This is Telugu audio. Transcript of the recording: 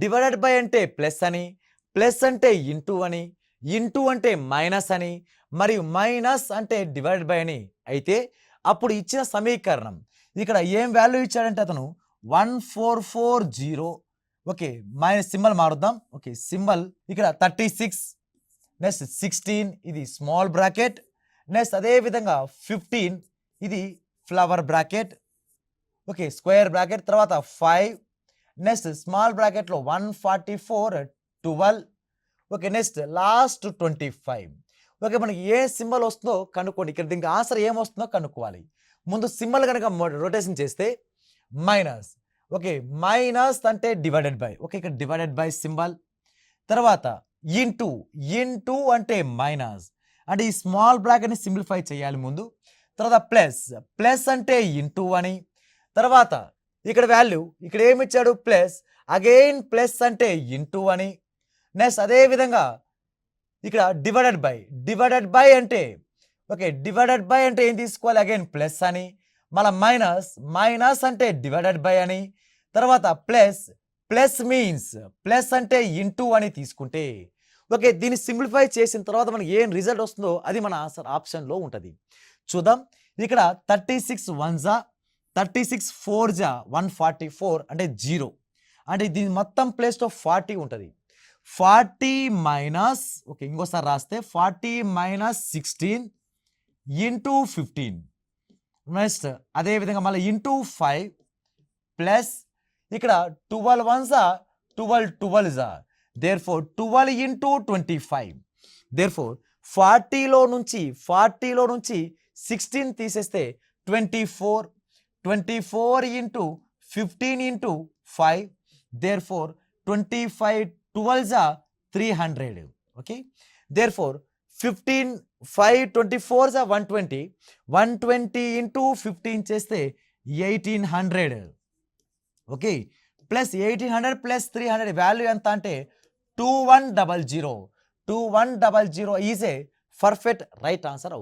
డివైడెడ్ బై అంటే ప్లస్ అని, ప్లస్ అంటే ఇంటూ అని, ఇంటూ అంటే మైనస్ అని, మరియు మైనస్ అంటే డివైడెడ్ బై అని అయితే అప్పుడు ఇచ్చిన సమీకరణం ఇక్కడ ఏం వాల్యూ ఇచ్చాడంటే అతను 1440. ఓకే, మైనస్ సింబల్ మారుద్దాం. ఓకే, సింబల్ ఇక్కడ 36, నెక్స్ట్ 16 ఇది స్మాల్ బ్రాకెట్, నెక్స్ట్ అదే విధంగా 15 ఇది flower bracket, okay square bracket, తర్వాత 5, నెక్స్ట్ స్మాల్ బ్రాకెట్లో 144 12, ఓకే నెక్స్ట్ లాస్ట్ 25. ఓకే, మనకి ఏ సింబల్ వస్తుందో కనుక్కోండి. ఇక్కడ దీనికి ఆన్సర్ ఏమొస్తుందో కనుక్కోవాలి. ముందు సింబల్ కనుక రొటేషన్ చేస్తే మైనస్, ఓకే మైనస్ అంటే డివైడెడ్ బై, ఓకే ఇక్కడ డివైడెడ్ బై సింబల్, తర్వాత ఇంటూ, ఇంటూ అంటే మైనస్ అంటే ఈ స్మాల్ బ్రాకెట్ని సింప్లిఫై చేయాలి ముందు, తర్వాత ప్లస్, ప్లస్ అంటే ఇంటూ అని, తర్వాత ఇక్కడ వాల్యూ ఇక్కడ ఏమి ఇచ్చాడు ప్లస్, అగైన్ ప్లస్ అంటే ఇంటూ అని, నెక్స్ట్ అదే విధంగా ఇక్కడ డివైడెడ్ బై, డివైడెడ్ బై అంటే ఓకే డివైడెడ్ బై అంటే ఏం తీసుకోవాలి అగైన్ ప్లస్ అని, మళ్ళీ మైనస్, మైనస్ అంటే డివైడెడ్ బై అని, తర్వాత ప్లస్, ప్లస్ మీన్స్ ప్లస్ అంటే ఇంటూ అని తీసుకుంటే ఓకే దీన్ని సింప్లిఫై చేసిన తర్వాత మనకి ఏం రిజల్ట్ వస్తుందో అది మన ఆన్సర్ ఆప్షన్లో ఉంటుంది. చూద్దాం. ఇక్కడ 36 1 36 4 144 అంటే 0, అంటే దీని మొత్తం ప్లేస్లో 40 ఉంటుంది. 40 మైనస్, ఓకే ఇంకోసారి రాస్తే 40 మైనస్ 16 ఇంటూ 15, నెక్స్ట్ అదేవిధంగా మళ్ళీ ఇంటూ 5 ప్లస్ ఇక్కడ 12 1 12 12 therefore 12 ఇంటూ 25, therefore 40లో నుంచి 16 తీసేస్తే 24, 24 into 15 into 5, therefore 25 12 300. Okay, therefore 15 5 24 120, 120 into 15 చేస్తే 1800. ఓకే, ప్లస్ 1800 ప్లస్ 300 వాల్యూ ఎంత అంటే 2100. 2100 is a perfect right answer.